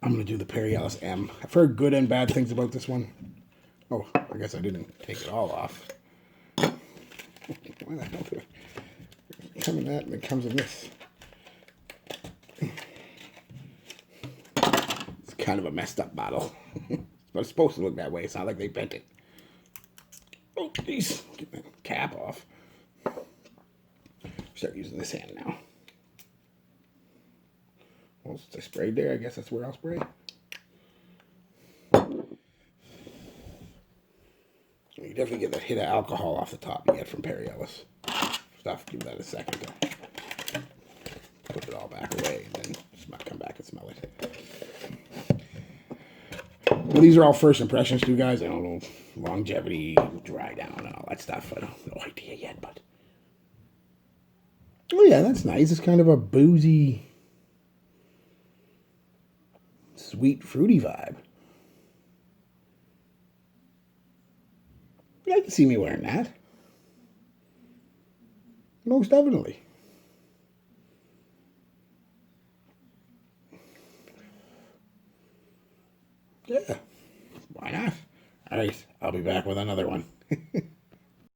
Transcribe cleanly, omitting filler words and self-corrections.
I'm going to do the Perry Ellis M. I've heard good and bad things about this one. Oh, I guess I didn't take it all off. Why the hell did it come in that and it comes in this? It's kind of a messed up bottle. But it's supposed to look that way. It's not like they bent it. Oh, jeez. Get that cap off. Start using this hand now. Well, since I sprayed there, I guess that's where I'll spray. You definitely get that hit of alcohol off the top you get from Perry Ellis stuff. Give that a second to put it all back away, and then just might come back and smell it. Well, these are all first impressions too, guys. I don't know longevity, dry down, and all that stuff. I don't have no idea yet, but oh yeah, that's nice. It's kind of a boozy, sweet, fruity vibe. Yeah, I can see me wearing that. Most definitely. Yeah, why not? All right, I'll be back with another one.